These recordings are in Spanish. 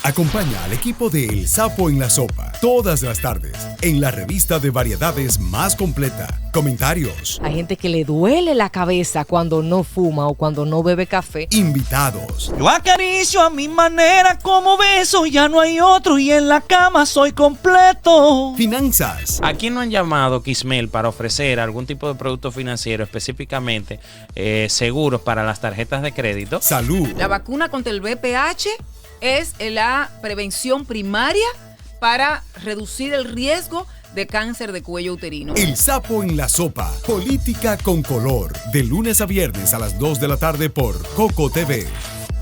Acompaña al equipo de El Sapo en la Sopa todas las tardes en la revista de variedades más completa. Comentarios. Hay gente que le duele la cabeza cuando no fuma o cuando no bebe café. Invitados. Yo acaricio a mi manera, como beso, ya no hay otro y en la cama soy completo. Finanzas. ¿A quién no han llamado Kismel para ofrecer algún tipo de producto financiero, específicamente seguros para las tarjetas de crédito? Salud. La vacuna contra el VPH es la prevención primaria para reducir el riesgo de cáncer de cuello uterino. El Sapo en la Sopa. Política con color. De lunes a viernes a las 2 de la tarde por Coco TV.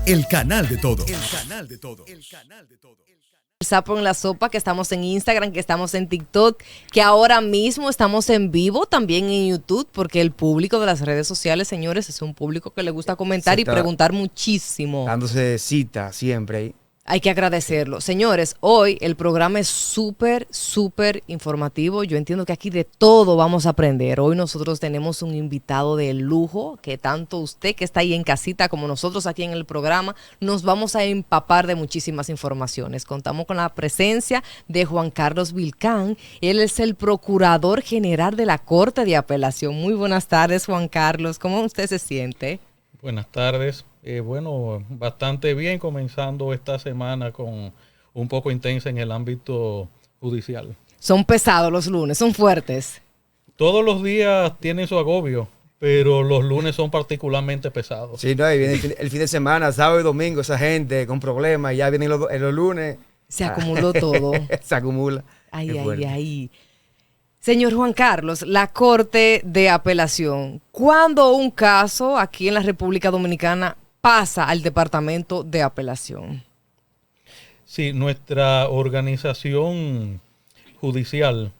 El canal de todo. El canal de todo. El canal de todo. El Sapo en la Sopa, que estamos en Instagram, que estamos en TikTok, que ahora mismo estamos en vivo también en YouTube, porque el público de las redes sociales, señores, es un público que le gusta comentar y preguntar muchísimo. Dándose cita siempre ahí. Hay que agradecerlo. Señores, hoy el programa es súper, súper informativo. Yo entiendo que aquí de todo vamos a aprender. Hoy nosotros tenemos un invitado de lujo, que tanto usted que está ahí en casita como nosotros aquí en el programa, nos vamos a empapar de muchísimas informaciones. Contamos con la presencia de Juan Carlos Vilcán. Él es el Procurador General de la Corte de Apelación. Muy buenas tardes, Juan Carlos. ¿Cómo usted se siente? Buenas tardes. Bueno, bastante bien, comenzando esta semana con un poco intensa en el ámbito judicial. Son pesados los lunes, son fuertes. Todos los días tienen su agobio, pero los lunes son particularmente pesados. Sí, no, y viene el fin de semana, sábado y domingo, esa gente con problemas, y ya vienen los lunes. Se acumuló todo. Se acumula. Ay. Señor Juan Carlos, la Corte de Apelación, ¿cuándo un caso aquí en la República Dominicana pasa al Departamento de Apelación? Sí, nuestra organización judicial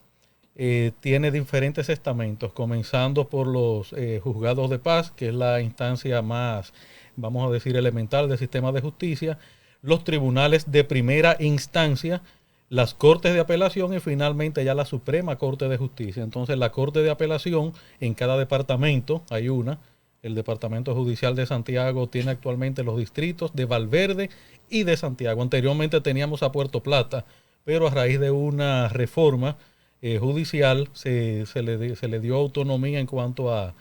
tiene diferentes estamentos, comenzando por los juzgados de paz, que es la instancia más, vamos a decir, elemental del sistema de justicia, los tribunales de primera instancia, las cortes de apelación y finalmente ya la Suprema Corte de Justicia. Entonces la Corte de Apelación en cada departamento hay una. El Departamento Judicial de Santiago tiene actualmente los distritos de Valverde y de Santiago. Anteriormente teníamos a Puerto Plata, pero a raíz de una reforma judicial se le dio autonomía en cuanto a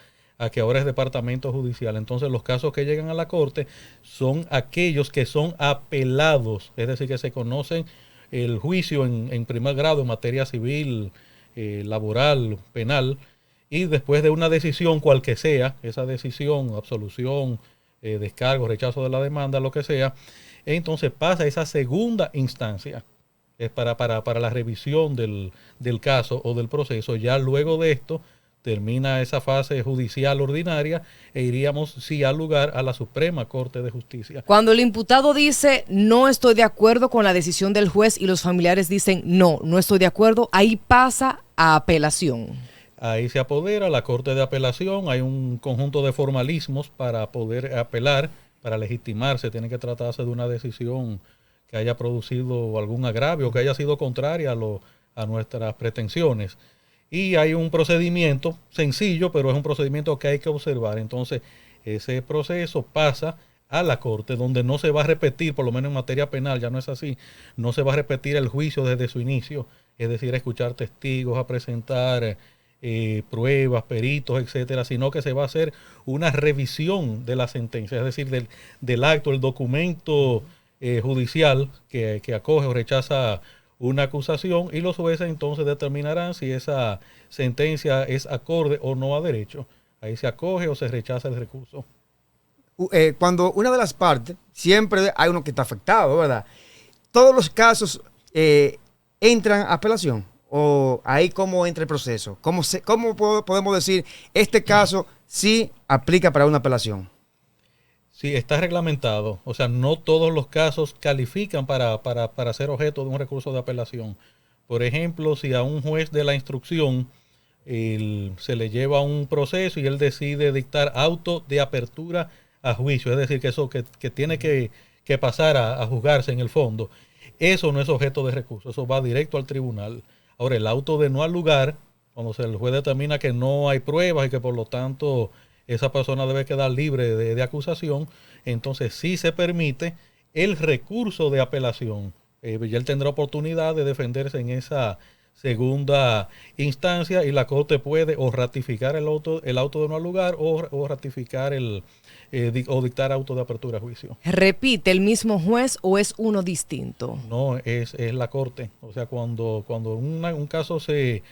que ahora es departamento judicial. Entonces los casos que llegan a la Corte son aquellos que son apelados, es decir, que se conocen el juicio en primer grado en materia civil, laboral, penal, y después de una decisión cual que sea, esa decisión, absolución, descargo, rechazo de la demanda, lo que sea, entonces pasa a esa segunda instancia, es para la revisión del caso o del proceso. Ya luego de esto termina esa fase judicial ordinaria e iríamos, si al lugar, a la Suprema Corte de Justicia. Cuando el imputado dice no estoy de acuerdo con la decisión del juez y los familiares dicen no estoy de acuerdo, ahí pasa a apelación. Ahí se apodera la Corte de Apelación, hay un conjunto de formalismos para poder apelar, para legitimarse, tiene que tratarse de una decisión que haya producido algún agravio, que haya sido contraria a nuestras pretensiones. Y hay un procedimiento sencillo, pero es un procedimiento que hay que observar. Entonces, ese proceso pasa a la Corte, donde no se va a repetir, por lo menos en materia penal, ya no es así, no se va a repetir el juicio desde su inicio, es decir, a escuchar testigos, a presentar pruebas, peritos, etcétera, sino que se va a hacer una revisión de la sentencia, es decir, del acto, el documento judicial que acoge o rechaza una acusación, y los jueces entonces determinarán si esa sentencia es acorde o no a derecho. Ahí se acoge o se rechaza el recurso. Cuando una de las partes, siempre hay uno que está afectado, ¿verdad? ¿Todos los casos entran a apelación? ¿O ahí cómo entra el proceso? ¿Cómo podemos decir este caso sí aplica para una apelación? Sí, está reglamentado. O sea, no todos los casos califican para ser objeto de un recurso de apelación. Por ejemplo, si a un juez de la instrucción se le lleva un proceso y él decide dictar auto de apertura a juicio, es decir, que eso que tiene que pasar a juzgarse en el fondo, eso no es objeto de recurso, eso va directo al tribunal. Ahora, el auto de no al lugar, cuando el juez determina que no hay pruebas y que por lo tanto esa persona debe quedar libre de acusación, entonces sí se permite el recurso de apelación. Ya él tendrá oportunidad de defenderse en esa segunda instancia y la Corte puede o ratificar el auto de no lugar o ratificar o dictar auto de apertura a juicio. ¿Repite el mismo juez o es uno distinto? No, es la Corte. O sea, cuando un caso se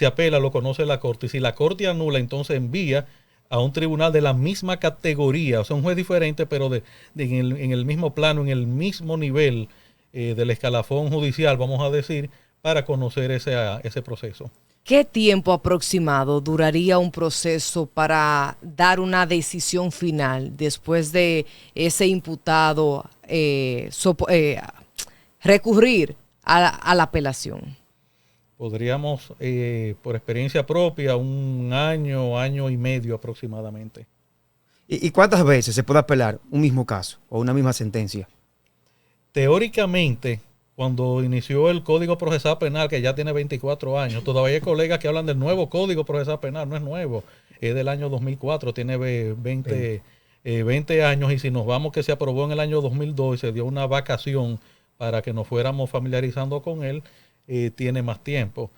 apela, lo conoce la Corte. Y si la Corte anula, entonces envía a un tribunal de la misma categoría, o sea, un juez diferente, pero en el mismo plano, en el mismo nivel del escalafón judicial, vamos a decir, para conocer ese proceso. ¿Qué tiempo aproximado duraría un proceso para dar una decisión final después de ese imputado recurrir a la apelación? Podríamos, por experiencia propia, un año y medio aproximadamente. ¿Y cuántas veces se puede apelar un mismo caso o una misma sentencia? Teóricamente, cuando inició el Código Procesal Penal, que ya tiene 24 años, todavía hay colegas que hablan del nuevo Código Procesal Penal, no es nuevo, es del año 2004, tiene 20 años, y si nos vamos que se aprobó en el año 2002 y se dio una vacación para que nos fuéramos familiarizando con él, tiene más tiempo.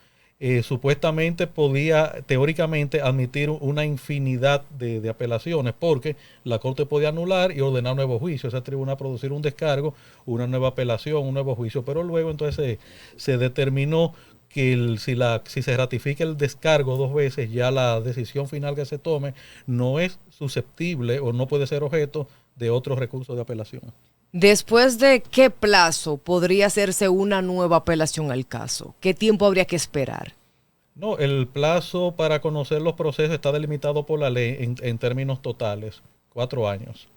Supuestamente podía teóricamente admitir una infinidad de apelaciones, porque la Corte podía anular y ordenar nuevo juicio, ese tribunal producir un descargo, una nueva apelación, un nuevo juicio, pero luego entonces se determinó que si se ratifica el descargo 2 veces, ya la decisión final que se tome no es susceptible o no puede ser objeto de otros recursos de apelación. ¿Después de qué plazo podría hacerse una nueva apelación al caso? ¿Qué tiempo habría que esperar? No, el plazo para conocer los procesos está delimitado por la ley en términos totales, 4 años.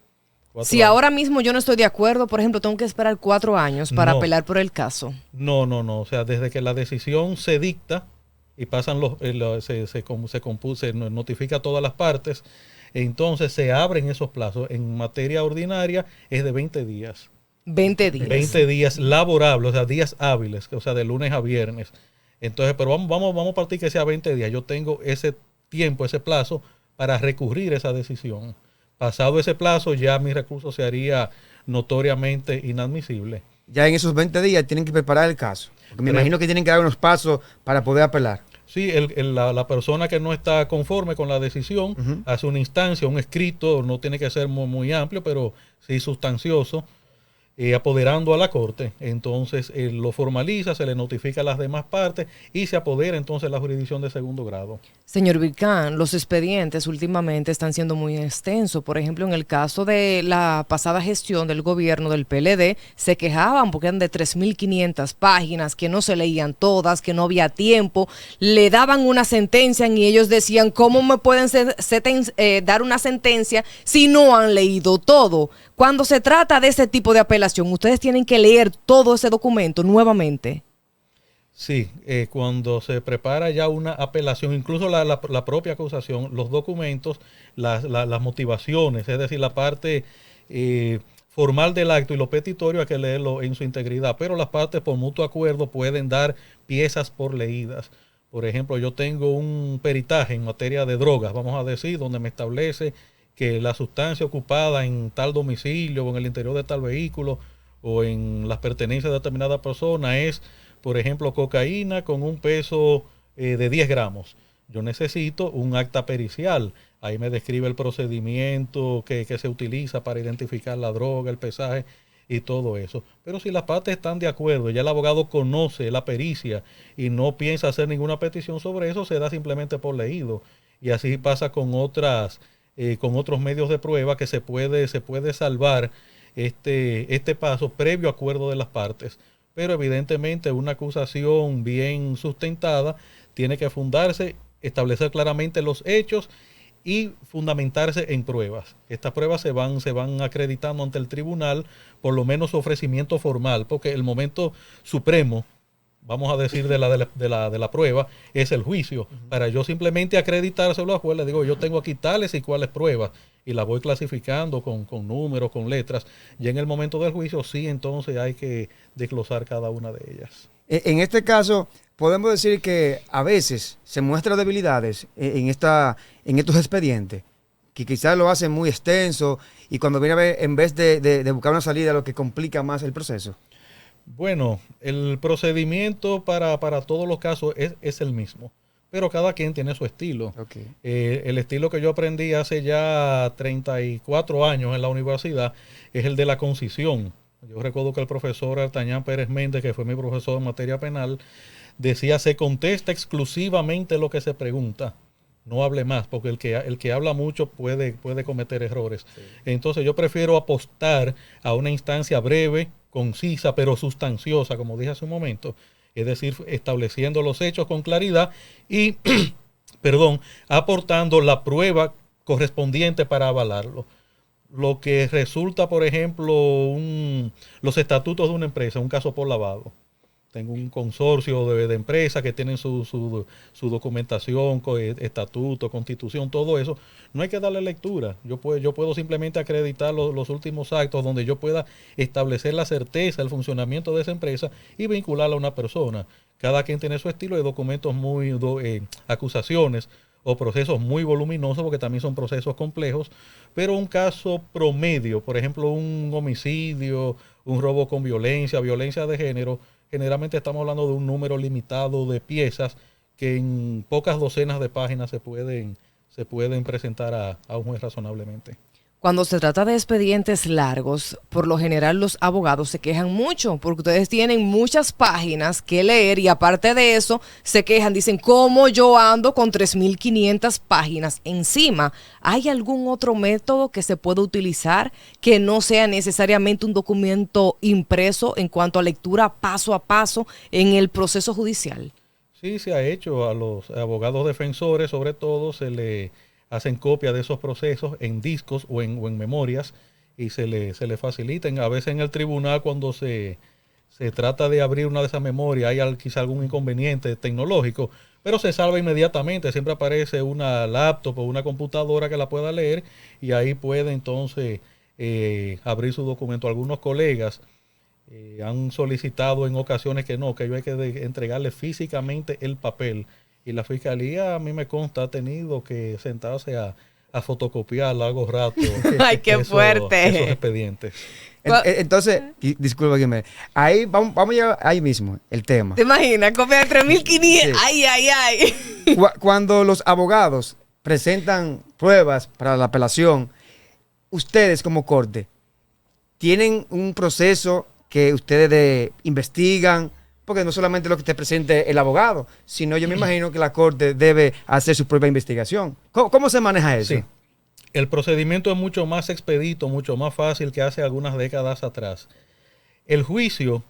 Si ahora mismo yo no estoy de acuerdo, por ejemplo, tengo que esperar 4 años para apelar por el caso. No. O sea, desde que la decisión se dicta y pasan se notifica a todas las partes, entonces se abren esos plazos. En materia ordinaria es de 20 días. 20 días. 20 días laborables, o sea, días hábiles, o sea, de lunes a viernes. Entonces, pero vamos a partir que sea 20 días. Yo tengo ese tiempo, ese plazo para recurrir esa decisión. Pasado ese plazo, ya mi recurso se haría notoriamente inadmisible. Ya en esos 20 días tienen que preparar el caso. Porque me imagino que tienen que dar unos pasos para poder apelar. Sí, la persona que no está conforme con la decisión hace una instancia, un escrito, no tiene que ser muy amplio, pero sí sustancioso, apoderando a la Corte. Entonces lo formaliza, se le notifica a las demás partes y se apodera entonces la jurisdicción de segundo grado. Señor Vilcán, los expedientes últimamente están siendo muy extensos. Por ejemplo, en el caso de la pasada gestión del gobierno del PLD, se quejaban porque eran de 3.500 páginas, que no se leían todas, que no había tiempo. Le daban una sentencia y ellos decían, ¿cómo me pueden dar una sentencia si no han leído todo? Cuando se trata de ese tipo de apelación, ustedes tienen que leer todo ese documento nuevamente. Sí, cuando se prepara ya una apelación, incluso la propia acusación, los documentos, las motivaciones, es decir, la parte formal del acto y lo petitorio hay que leerlo en su integridad, pero las partes por mutuo acuerdo pueden dar piezas por leídas. Por ejemplo, yo tengo un peritaje en materia de drogas, vamos a decir, donde me establece que la sustancia ocupada en tal domicilio o en el interior de tal vehículo o en las pertenencias de determinada persona es, por ejemplo, cocaína con un peso de 10 gramos. Yo necesito un acta pericial. Ahí me describe el procedimiento que se utiliza para identificar la droga, el pesaje y todo eso. Pero si las partes están de acuerdo, ya el abogado conoce la pericia y no piensa hacer ninguna petición sobre eso, se da simplemente por leído. Y así pasa con otros medios de prueba que se puede salvar este paso previo acuerdo de las partes. Pero evidentemente una acusación bien sustentada tiene que fundarse, establecer claramente los hechos y fundamentarse en pruebas. Estas pruebas se van acreditando ante el tribunal, por lo menos su ofrecimiento formal, porque el momento supremo, vamos a decir, de la prueba, es el juicio. Para yo simplemente acreditárselo a juez, le digo, yo tengo aquí tales y cuales pruebas, y las voy clasificando con números, con letras. Y en el momento del juicio, sí, entonces hay que desglosar cada una de ellas. En este caso, podemos decir que a veces se muestran debilidades en estos expedientes. que quizás lo hacen muy extenso y cuando viene a ver, en vez de buscar una salida, lo que complica más el proceso? Bueno, el procedimiento para todos los casos es el mismo, pero cada quien tiene su estilo. Okay. El estilo que yo aprendí hace ya 34 años en la universidad es el de la concisión. Yo recuerdo que el profesor Artañán Pérez Méndez, que fue mi profesor en materia penal, decía: se contesta exclusivamente lo que se pregunta. No hable más, porque el que habla mucho puede cometer errores. Sí. Entonces yo prefiero apostar a una instancia breve, concisa, pero sustanciosa, como dije hace un momento. Es decir, estableciendo los hechos con claridad y, aportando la prueba correspondiente para avalarlo. Lo que resulta, por ejemplo, los estatutos de una empresa, un caso por lavado. Tengo un consorcio de empresas que tienen su documentación, estatuto, constitución, todo eso. No hay que darle lectura. Yo puedo simplemente acreditar los últimos actos donde yo pueda establecer la certeza del funcionamiento de esa empresa y vincularla a una persona. Cada quien tiene su estilo de documentos acusaciones o procesos muy voluminosos, porque también son procesos complejos, pero un caso promedio, por ejemplo, un homicidio, un robo con violencia de género, generalmente estamos hablando de un número limitado de piezas que en pocas docenas de páginas se pueden presentar a un juez razonablemente. Cuando se trata de expedientes largos, por lo general los abogados se quejan mucho porque ustedes tienen muchas páginas que leer y aparte de eso se quejan, dicen, ¿cómo yo ando con 3.500 páginas encima? ¿Hay algún otro método que se pueda utilizar que no sea necesariamente un documento impreso en cuanto a lectura paso a paso en el proceso judicial? Sí, se ha hecho. A los abogados defensores, sobre todo, se le hacen copia de esos procesos en discos o en memorias y se le facilitan. A veces en el tribunal, cuando se trata de abrir una de esas memorias, hay quizá algún inconveniente tecnológico, pero se salva inmediatamente. Siempre aparece una laptop o una computadora que la pueda leer y ahí puede entonces abrir su documento. Algunos colegas han solicitado en ocasiones que yo hay que entregarle físicamente el papel. Y la fiscalía, a mí me consta, ha tenido que sentarse a fotocopiar largo rato. ¡Ay, qué fuerte! Esos expedientes. Entonces, disculpa que ahí vamos ya ahí mismo, el tema. ¿Te imaginas? Copia de 3.500. Sí. ¡Ay! Cuando los abogados presentan pruebas para la apelación, ustedes como corte, ¿tienen un proceso que ustedes investigan? Porque no solamente lo que te presente el abogado, sino yo me imagino que la corte debe hacer su propia investigación. ¿Cómo se maneja eso? Sí. El procedimiento es mucho más expedito, mucho más fácil que hace algunas décadas atrás. El juicio,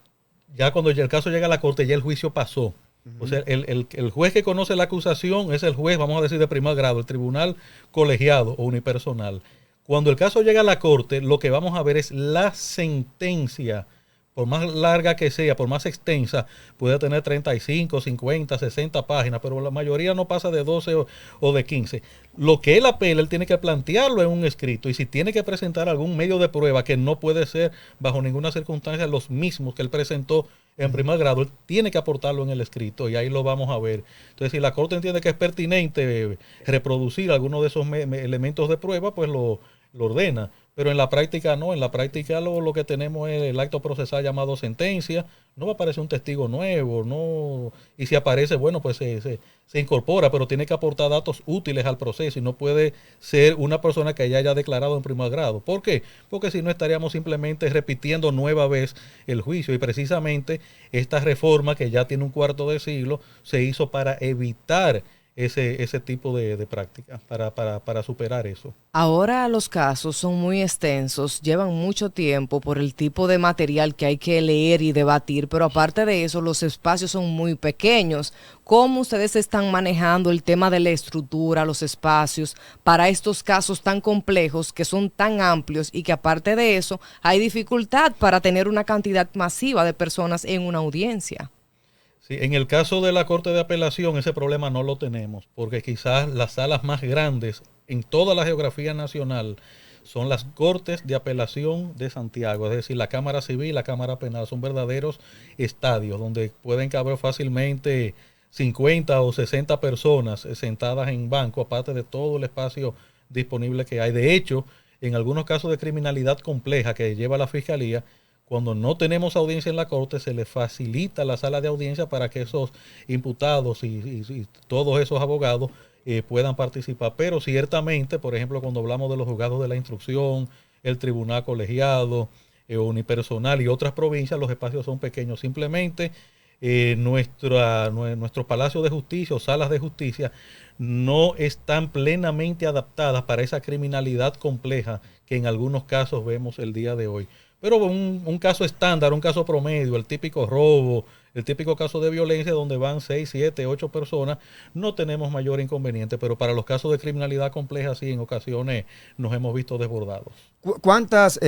ya cuando el caso llega a la corte, ya el juicio pasó. O sea, el juez que conoce la acusación es el juez, vamos a decir, de primer grado, el tribunal colegiado o unipersonal. Cuando el caso llega a la corte, lo que vamos a ver es la sentencia. Por más larga que sea, por más extensa, puede tener 35, 50, 60 páginas, pero la mayoría no pasa de 12 o de 15. Lo que él apela, él tiene que plantearlo en un escrito, y si tiene que presentar algún medio de prueba que no puede ser bajo ninguna circunstancia los mismos que él presentó en primer grado, él tiene que aportarlo en el escrito, y ahí lo vamos a ver. Entonces, si la Corte entiende que es pertinente reproducir alguno de esos elementos de prueba, pues lo ordena. Pero en la práctica no, en la práctica lo que tenemos es el acto procesal llamado sentencia. No va a aparecer un testigo nuevo, no, y si aparece, bueno, pues se incorpora, pero tiene que aportar datos útiles al proceso y no puede ser una persona que ya haya declarado en primer grado. ¿Por qué? Porque si no estaríamos simplemente repitiendo nueva vez el juicio, y precisamente esta reforma, que ya tiene un cuarto de siglo, se hizo para evitar ese tipo de práctica, para superar eso. Ahora los casos son muy extensos, llevan mucho tiempo por el tipo de material que hay que leer y debatir, pero aparte de eso los espacios son muy pequeños. ¿Cómo ustedes están manejando el tema de la estructura, los espacios, para estos casos tan complejos, que son tan amplios y que aparte de eso hay dificultad para tener una cantidad masiva de personas en una audiencia? Sí, en el caso de la Corte de Apelación ese problema no lo tenemos, porque quizás las salas más grandes en toda la geografía nacional son las Cortes de Apelación de Santiago, es decir, la Cámara Civil y la Cámara Penal. Son verdaderos estadios donde pueden caber fácilmente 50 o 60 personas sentadas en banco, aparte de todo el espacio disponibles que hay. De hecho, en algunos casos de criminalidad compleja que lleva la Fiscalía, cuando no tenemos audiencia en la Corte, se le facilita la sala de audiencia para que esos imputados y todos esos abogados puedan participar. Pero ciertamente, por ejemplo, cuando hablamos de los juzgados de la instrucción, el tribunal colegiado, unipersonal y otras provincias, los espacios son pequeños. Simplemente nuestros palacios de justicia o salas de justicia no están plenamente adaptadas para esa criminalidad compleja que en algunos casos vemos el día de hoy. Pero un caso estándar, un caso promedio, el típico robo, el típico caso de violencia donde van 6, 7, 8 personas, no tenemos mayor inconveniente. Pero para los casos de criminalidad compleja, sí, en ocasiones nos hemos visto desbordados. ¿Cuántas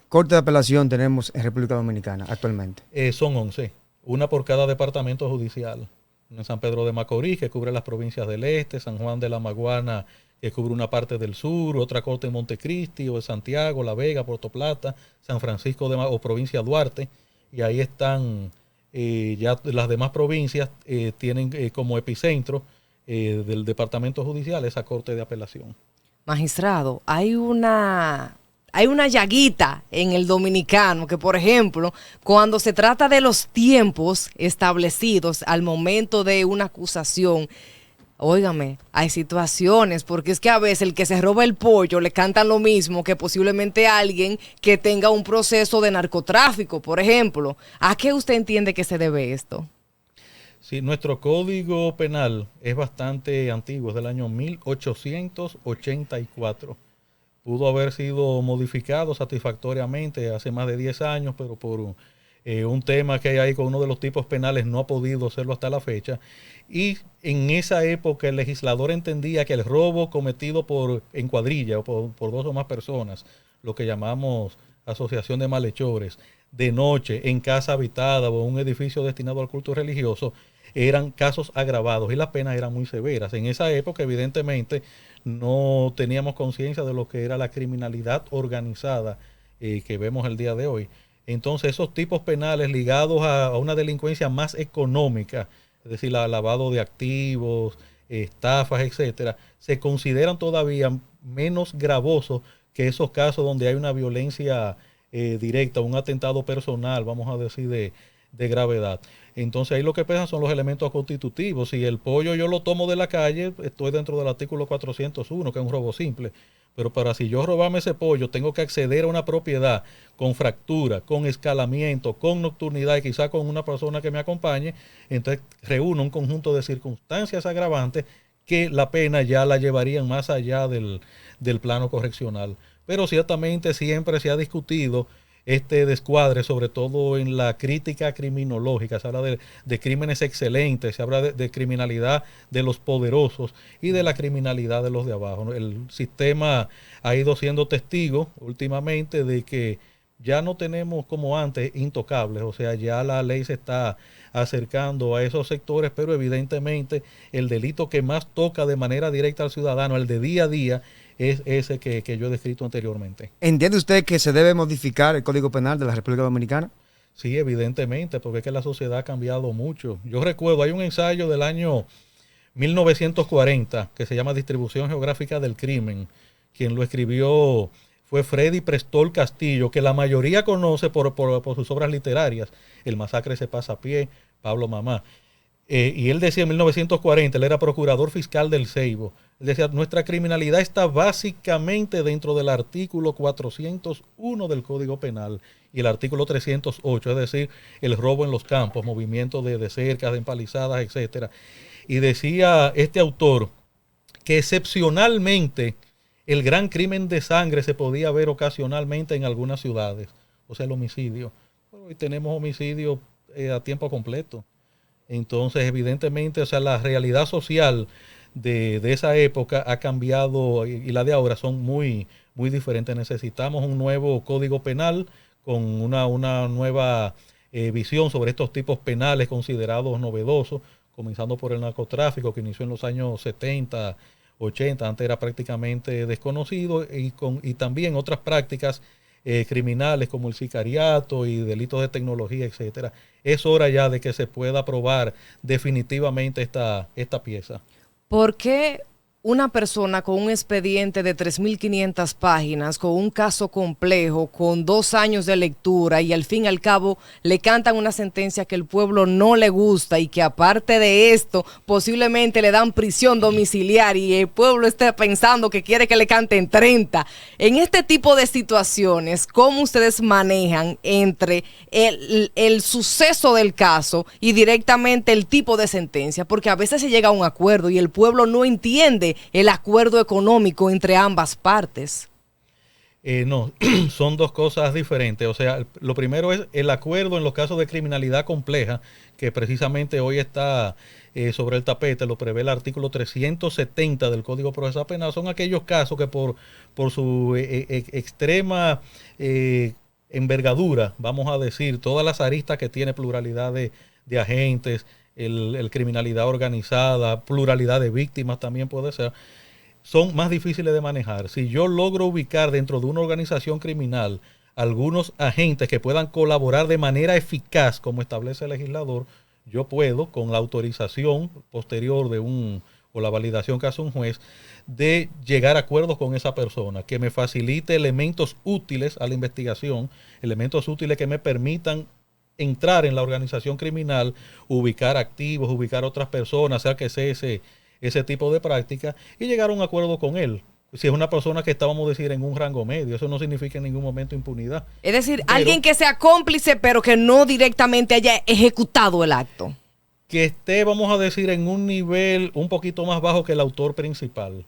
cortes de apelación tenemos en República Dominicana actualmente? Son 11, una por cada departamento judicial. En San Pedro de Macorís, que cubre las provincias del este, San Juan de la Maguana, que cubre una parte del sur, otra corte en Montecristi, o de Santiago, La Vega, Puerto Plata, San Francisco o provincia Duarte, y ahí están ya las demás provincias tienen como epicentro del departamento judicial esa corte de apelación. Magistrado, hay una llaguita en el dominicano que, por ejemplo, cuando se trata de los tiempos establecidos al momento de una acusación, óigame, hay situaciones, porque es que a veces el que se roba el pollo le cantan lo mismo que posiblemente alguien que tenga un proceso de narcotráfico, por ejemplo. ¿A qué usted entiende que se debe esto? Sí, nuestro código penal es bastante antiguo, es del año 1884. Pudo haber sido modificado satisfactoriamente hace más de 10 años, pero por un tema que hay ahí con uno de los tipos penales no ha podido hacerlo hasta la fecha. Y en esa época el legislador entendía que el robo cometido en cuadrilla o por 2 o más personas, lo que llamamos asociación de malhechores, de noche, en casa habitada o en un edificio destinado al culto religioso, eran casos agravados y las penas eran muy severas. En esa época, evidentemente, no teníamos conciencia de lo que era la criminalidad organizada que vemos el día de hoy. Entonces, esos tipos penales ligados a una delincuencia más económica, es decir, lavado de activos, estafas, etcétera, se consideran todavía menos gravosos que esos casos donde hay una violencia directa, un atentado personal, vamos a decir, de gravedad. Entonces ahí lo que pesan son los elementos constitutivos. Si el pollo yo lo tomo de la calle, estoy dentro del artículo 401, que es un robo simple. Pero para si yo robarme ese pollo, tengo que acceder a una propiedad con fractura, con escalamiento, con nocturnidad y quizá con una persona que me acompañe. Entonces reúno un conjunto de circunstancias agravantes que la pena ya la llevarían más allá del plano correccional. Pero ciertamente siempre se ha discutido este descuadre, sobre todo en la crítica criminológica. Se habla de crímenes excelentes, se habla de criminalidad de los poderosos y de la criminalidad de los de abajo, ¿no? El sistema ha ido siendo testigo últimamente de que ya no tenemos como antes intocables, o sea, ya la ley se está acercando a esos sectores, pero evidentemente el delito que más toca de manera directa al ciudadano, el de día a día, es ese que yo he descrito anteriormente. ¿Entiende usted que se debe modificar el Código Penal de la República Dominicana? Sí, evidentemente, porque es que la sociedad ha cambiado mucho. Yo recuerdo, hay un ensayo del año 1940 que se llama Distribución Geográfica del Crimen. Quien lo escribió fue Freddy Prestol Castillo, que la mayoría conoce por sus obras literarias. El masacre se pasa a pie, Pablo Mamá. Y él decía en 1940, él era procurador fiscal del Ceibo. Él decía, nuestra criminalidad está básicamente dentro del artículo 401 del Código Penal y el artículo 308, es decir, el robo en los campos, movimiento de cercas, de empalizadas, etcétera. Y decía este autor que excepcionalmente el gran crimen de sangre se podía ver ocasionalmente en algunas ciudades, o sea, el homicidio. Hoy tenemos homicidio a tiempo completo. Entonces, evidentemente, o sea, la realidad social de esa época ha cambiado y la de ahora son muy, muy diferentes. Necesitamos un nuevo código penal con una nueva visión sobre estos tipos penales considerados novedosos, comenzando por el narcotráfico que inició en los años 70, 80, antes era prácticamente desconocido, y también otras prácticas criminales como el sicariato y delitos de tecnología, etcétera. Es hora ya de que se pueda aprobar definitivamente esta pieza. ¿Por qué una persona con un expediente de 3.500 páginas, con un caso complejo, con 2 años de lectura y al fin y al cabo le cantan una sentencia que el pueblo no le gusta y que aparte de esto posiblemente le dan prisión domiciliaria y el pueblo está pensando que quiere que le canten 30? En este tipo de situaciones, ¿cómo ustedes manejan entre el suceso del caso y directamente el tipo de sentencia? Porque a veces se llega a un acuerdo y el pueblo no entiende el acuerdo económico entre ambas partes. No, son dos cosas diferentes. O sea, lo primero es el acuerdo en los casos de criminalidad compleja, que precisamente hoy está sobre el tapete, lo prevé el artículo 370 del Código Procesal Penal. Son aquellos casos que por su extrema envergadura, vamos a decir, todas las aristas que tiene, pluralidad de agentes, el criminalidad organizada, pluralidad de víctimas también puede ser, son más difíciles de manejar. Si yo logro ubicar dentro de una organización criminal algunos agentes que puedan colaborar de manera eficaz, como establece el legislador, yo puedo, con la autorización posterior o la validación que hace un juez, de llegar a acuerdos con esa persona, que me facilite elementos útiles a la investigación, elementos útiles que me permitan entrar en la organización criminal, ubicar activos, ubicar otras personas, hacer que cese ese tipo de práctica y llegar a un acuerdo con él. Si es una persona que vamos a decir, en un rango medio, eso no significa en ningún momento impunidad. Es decir, alguien que sea cómplice, pero que no directamente haya ejecutado el acto. Que esté, vamos a decir, en un nivel un poquito más bajo que el autor principal.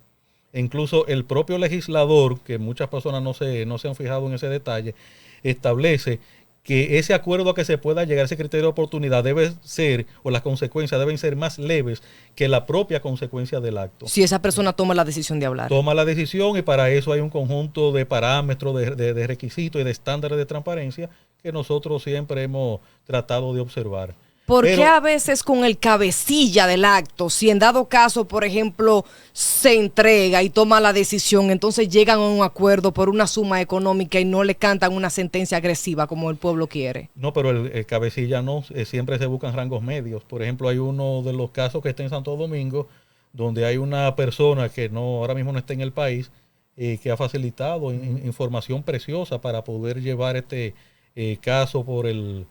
E incluso el propio legislador, que muchas personas no se han fijado en ese detalle, establece que ese acuerdo a que se pueda llegar, ese criterio de oportunidad debe ser, o las consecuencias deben ser más leves que la propia consecuencia del acto. Si esa persona toma la decisión de hablar. Toma la decisión y para eso hay un conjunto de parámetros, de requisitos y de estándares de transparencia que nosotros siempre hemos tratado de observar. ¿Por qué a veces con el cabecilla del acto, si en dado caso, por ejemplo, se entrega y toma la decisión, entonces llegan a un acuerdo por una suma económica y no le cantan una sentencia agresiva como el pueblo quiere? No, pero el cabecilla no, siempre se buscan rangos medios. Por ejemplo, hay uno de los casos que está en Santo Domingo, donde hay una persona que ahora mismo no está en el país, que ha facilitado información preciosa para poder llevar este caso por el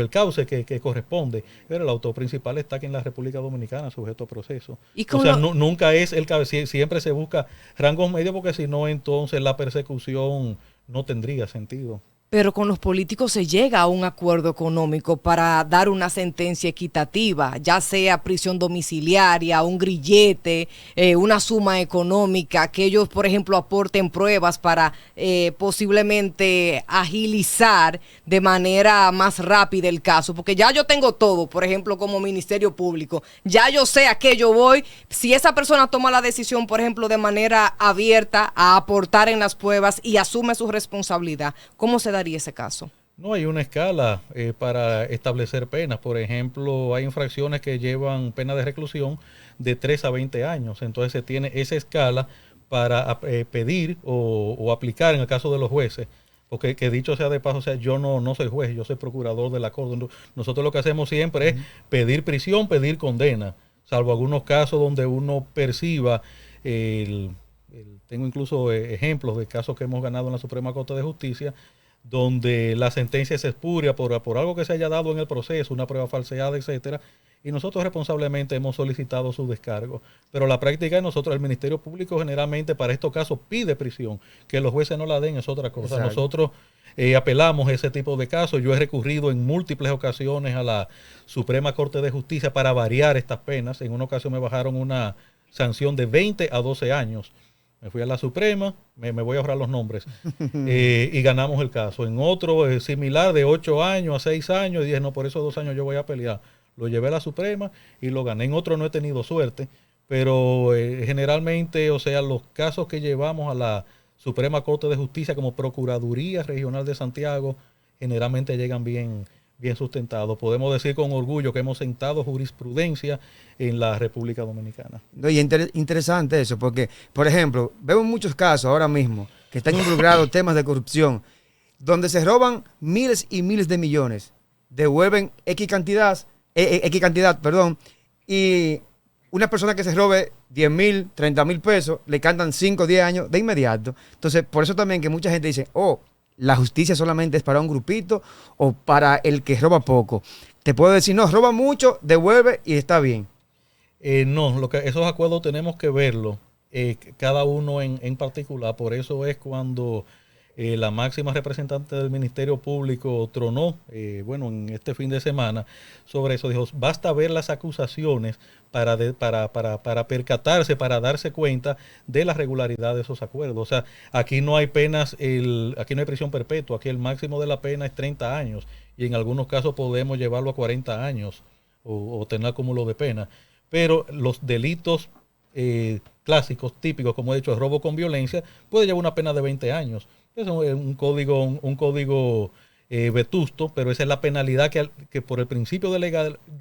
cauce que corresponde, pero el autor principal está aquí en la República Dominicana sujeto a proceso. O sea, nunca es el cabecilla, siempre se busca rangos medios, porque si no, entonces la persecución no tendría sentido. Pero con los políticos se llega a un acuerdo económico para dar una sentencia equitativa, ya sea prisión domiciliaria, un grillete, una suma económica, que ellos, por ejemplo, aporten pruebas para posiblemente agilizar de manera más rápida el caso. Porque ya yo tengo todo, por ejemplo, como Ministerio Público, ya yo sé a qué yo voy. Si esa persona toma la decisión, por ejemplo, de manera abierta a aportar en las pruebas y asume su responsabilidad, ¿cómo se daría ese caso? No hay una escala para establecer penas. Por ejemplo, hay infracciones que llevan pena de reclusión de 3 a 20 años. Entonces se tiene esa escala para pedir o aplicar en el caso de los jueces. Porque, que dicho sea de paso, o sea, yo no soy juez, yo soy procurador de la Corte. Nosotros lo que hacemos siempre es pedir prisión, pedir condena, salvo algunos casos donde uno perciba tengo incluso ejemplos de casos que hemos ganado en la Suprema Corte de Justicia, donde la sentencia es espuria por algo que se haya dado en el proceso, una prueba falseada, etcétera, y nosotros responsablemente hemos solicitado su descargo. Pero la práctica de nosotros, el Ministerio Público generalmente para estos casos pide prisión. Que los jueces no la den es otra cosa. Exacto. Nosotros apelamos a ese tipo de casos. Yo he recurrido en múltiples ocasiones a la Suprema Corte de Justicia para variar estas penas. En una ocasión me bajaron una sanción de 20 a 12 años. Me fui a la Suprema, me voy a ahorrar los nombres, y ganamos el caso. En otro similar, de 8 años a 6 años, y dije, no, por esos 2 años yo voy a pelear. Lo llevé a la Suprema y lo gané. En otro no he tenido suerte, pero generalmente, o sea, los casos que llevamos a la Suprema Corte de Justicia como Procuraduría Regional de Santiago, generalmente llegan bien sustentados. Podemos decir con orgullo que hemos sentado jurisprudencia en la República Dominicana. No, y interesante eso, porque, por ejemplo, vemos muchos casos ahora mismo que están involucrados temas de corrupción, donde se roban miles y miles de millones, devuelven X cantidad, y una persona que se robe 10,000, 30,000 pesos, le cantan 5, 10 años de inmediato. Entonces, por eso también que mucha gente dice, la justicia solamente es para un grupito o para el que roba poco. Te puedo decir, no, roba mucho, devuelve y está bien. No, esos acuerdos tenemos que verlo, cada uno en particular. Por eso es cuando la máxima representante del Ministerio Público tronó, en este fin de semana, sobre eso. Dijo, basta ver las acusaciones para percatarse, para darse cuenta de la regularidad de esos acuerdos. O sea, aquí no hay penas, aquí no hay prisión perpetua, aquí el máximo de la pena es 30 años y en algunos casos podemos llevarlo a 40 años o tener acúmulo de pena. Pero los delitos clásicos, típicos, como he dicho, el robo con violencia, puede llevar una pena de 20 años. Eso es un código vetusto, pero esa es la penalidad que por el principio de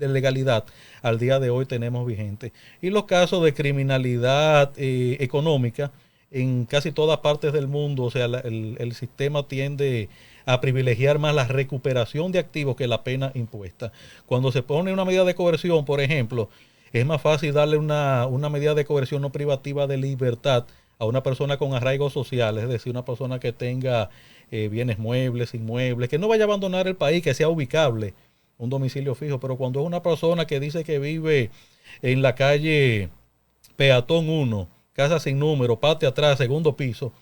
legalidad al día de hoy tenemos vigente. Y los casos de criminalidad económica, en casi todas partes del mundo, o sea, el sistema tiende a privilegiar más la recuperación de activos que la pena impuesta. Cuando se pone una medida de coerción, por ejemplo, es más fácil darle una medida de coerción no privativa de libertad a una persona con arraigos sociales, es decir, una persona que tenga bienes muebles, inmuebles, que no vaya a abandonar el país, que sea ubicable, un domicilio fijo. Pero cuando es una persona que dice que vive en la calle Peatón 1, casa sin número, patio atrás, segundo piso,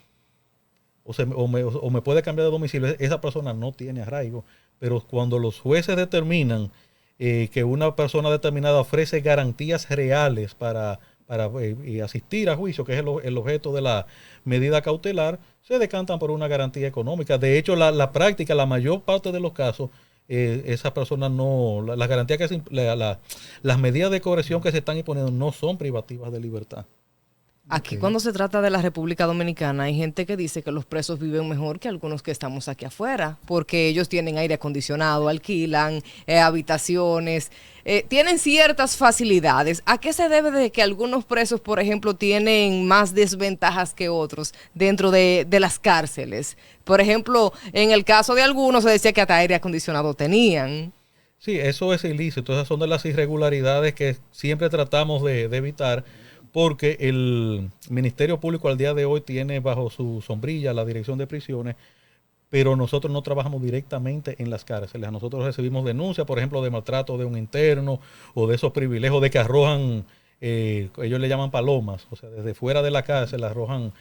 o me puede cambiar de domicilio, esa persona no tiene arraigo. Pero cuando los jueces determinan que una persona determinada ofrece garantías reales para asistir a juicio, que es el objeto de la medida cautelar, se decantan por una garantía económica. De hecho, la práctica, la mayor parte de los casos, esas personas no, las garantías las medidas de coerción que se están imponiendo no son privativas de libertad. Aquí cuando se trata de la República Dominicana hay gente que dice que los presos viven mejor que algunos que estamos aquí afuera, porque ellos tienen aire acondicionado, alquilan habitaciones, tienen ciertas facilidades. ¿A qué se debe de que algunos presos, por ejemplo, tienen más desventajas que otros dentro de las cárceles? Por ejemplo, en el caso de algunos se decía que hasta aire acondicionado tenían. Sí, eso es ilícito. Esas son de las irregularidades que siempre tratamos de evitar, porque el Ministerio Público al día de hoy tiene bajo su sombrilla la Dirección de Prisiones, pero nosotros no trabajamos directamente en las cárceles. Nosotros recibimos denuncias, por ejemplo, de maltrato de un interno o de esos privilegios de que arrojan, ellos le llaman palomas, o sea, desde fuera de la cárcel arrojan,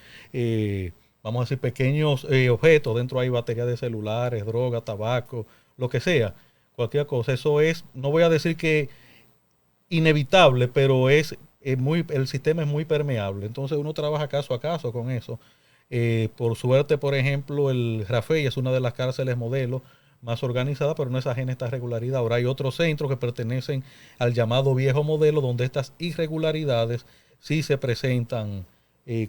vamos a decir, pequeños objetos. Dentro hay baterías de celulares, droga, tabaco, lo que sea, cualquier cosa. Eso es, no voy a decir que inevitable, pero el sistema es muy permeable. Entonces uno trabaja caso a caso con eso. Por suerte, por ejemplo, el Rafey es una de las cárceles modelo más organizada, pero no es ajena a esta regularidad. Ahora hay otros centros que pertenecen al llamado viejo modelo, donde estas irregularidades sí se presentan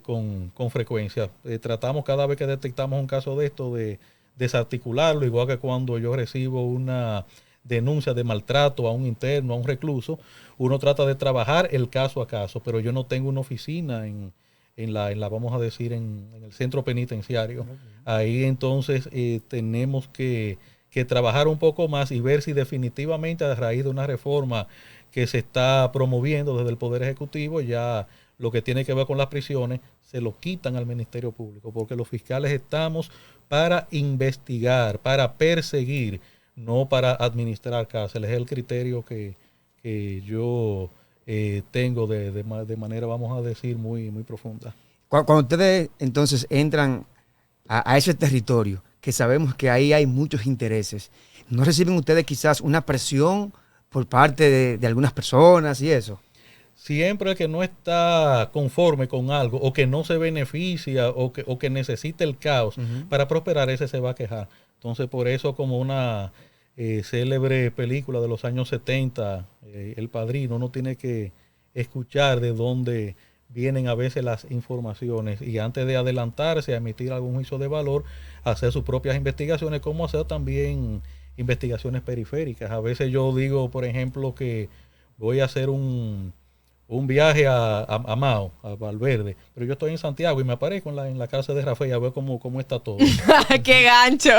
con frecuencia. Tratamos cada vez que detectamos un caso de esto de desarticularlo, igual que cuando yo recibo una denuncia de maltrato a un interno, a un recluso, uno trata de trabajar el caso a caso, pero yo no tengo una oficina en la vamos a decir, en el centro penitenciario. Ahí entonces tenemos que trabajar un poco más y ver si definitivamente a raíz de una reforma que se está promoviendo desde el Poder Ejecutivo, ya lo que tiene que ver con las prisiones se lo quitan al Ministerio Público, porque los fiscales estamos para investigar, para perseguir, no para administrar cárceles. Es el criterio que yo tengo de manera, vamos a decir, muy, muy profunda. Cuando ustedes entonces entran a ese territorio, que sabemos que ahí hay muchos intereses, ¿no reciben ustedes quizás una presión por parte de algunas personas y eso? Siempre el que no está conforme con algo, o que no se beneficia, o que necesita el caos para prosperar, ese se va a quejar. Entonces, por eso, como una célebre película de los años 70, El Padrino, uno tiene que escuchar de dónde vienen a veces las informaciones y antes de adelantarse a emitir algún juicio de valor, hacer sus propias investigaciones, como hacer también investigaciones periféricas. A veces yo digo, por ejemplo, que voy a hacer un un viaje a Mao, a Valverde, pero yo estoy en Santiago y me aparezco en la cárcel de Rafael a ver cómo está todo. ¡Qué gancho!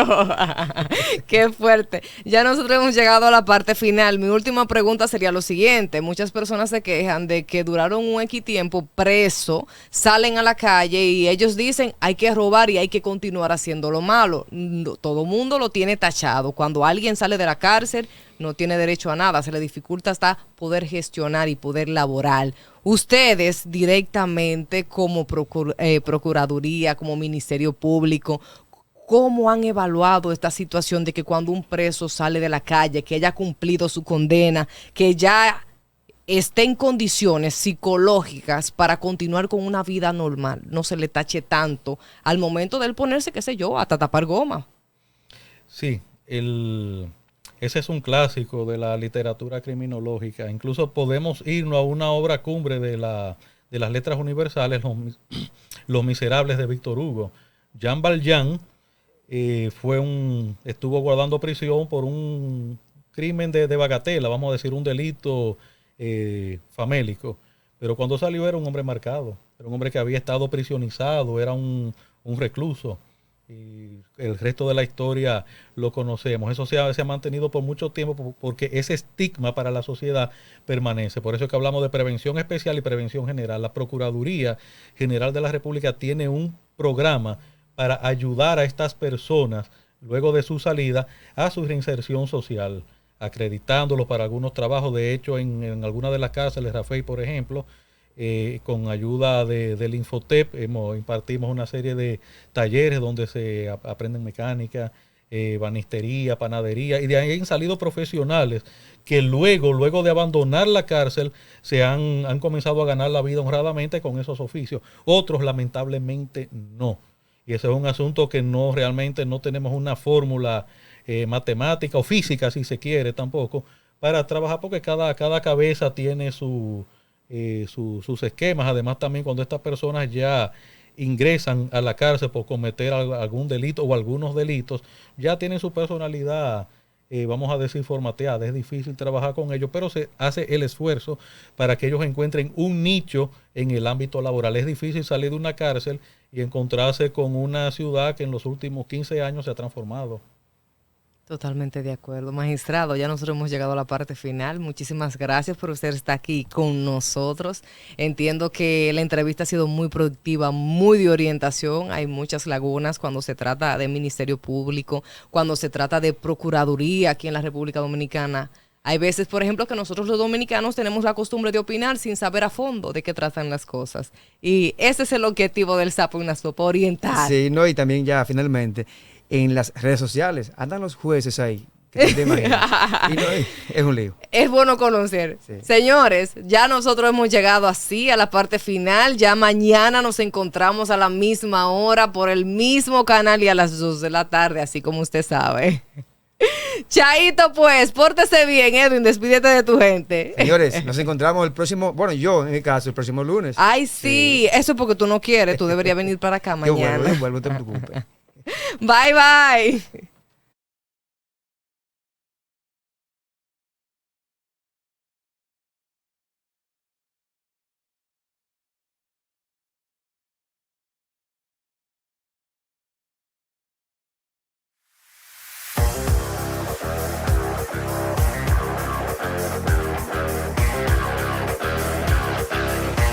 ¡Qué fuerte! Ya nosotros hemos llegado a la parte final. Mi última pregunta sería lo siguiente. Muchas personas se quejan de que duraron un X tiempo preso, salen a la calle y ellos dicen hay que robar y hay que continuar haciendo lo malo. No, todo mundo lo tiene tachado. Cuando alguien sale de la cárcel, no tiene derecho a nada, se le dificulta hasta poder gestionar y poder laborar. Ustedes directamente como Procuraduría, como Ministerio Público, ¿cómo han evaluado esta situación de que cuando un preso sale de la calle, que haya cumplido su condena, que ya esté en condiciones psicológicas para continuar con una vida normal, no se le tache tanto al momento de él ponerse, qué sé yo, hasta tapar goma? Sí, ese es un clásico de la literatura criminológica. Incluso podemos irnos a una obra cumbre de las letras universales, Los Miserables de Víctor Hugo. Jean Valjean estuvo guardando prisión por un crimen de bagatela, vamos a decir un delito famélico. Pero cuando salió era un hombre marcado, era un hombre que había estado prisionizado, era un recluso. Y el resto de la historia lo conocemos. Eso se ha mantenido por mucho tiempo porque ese estigma para la sociedad permanece. Por eso es que hablamos de prevención especial y prevención general. La Procuraduría General de la República tiene un programa para ayudar a estas personas luego de su salida a su reinserción social, acreditándolos para algunos trabajos. De hecho, en algunas de las cárceles, Rafael, por ejemplo, con ayuda del Infotep, impartimos una serie de talleres donde se aprenden mecánica, banistería, panadería, y de ahí han salido profesionales que luego de abandonar la cárcel han comenzado a ganar la vida honradamente con esos oficios. Otros lamentablemente no. Y ese es un asunto que realmente no tenemos una fórmula matemática o física, si se quiere, tampoco, para trabajar, porque cada cabeza tiene sus esquemas. Además, también cuando estas personas ya ingresan a la cárcel por cometer algún delito o algunos delitos, ya tienen su personalidad, vamos a decir, formateada. Es difícil trabajar con ellos, pero se hace el esfuerzo para que ellos encuentren un nicho en el ámbito laboral. Es difícil salir de una cárcel y encontrarse con una ciudad que en los últimos 15 años se ha transformado. Totalmente de acuerdo, magistrado. Ya nosotros hemos llegado a la parte final. Muchísimas gracias por usted estar aquí con nosotros. Entiendo que la entrevista ha sido muy productiva, muy de orientación. Hay muchas lagunas cuando se trata de Ministerio Público, cuando se trata de Procuraduría aquí en la República Dominicana. Hay veces, por ejemplo, que nosotros los dominicanos tenemos la costumbre de opinar sin saber a fondo de qué tratan las cosas. Y ese es el objetivo del Sapo en la Sopa, orientar. Sí, no, y también ya finalmente en las redes sociales andan los jueces ahí. Que te imaginas. Y no, es un lío. Es bueno conocer. Sí. Señores, ya nosotros hemos llegado así a la parte final. Ya mañana nos encontramos a la misma hora por el mismo canal y a las 2 de la tarde, así como usted sabe. Chaito, pues, pórtese bien, Edwin, despídete de tu gente. Señores, nos encontramos el próximo, bueno, yo en mi caso, el próximo lunes. Ay, sí, eso es porque tú no quieres, tú deberías venir para acá mañana. Yo vuelvo, no te preocupes. Bye, bye.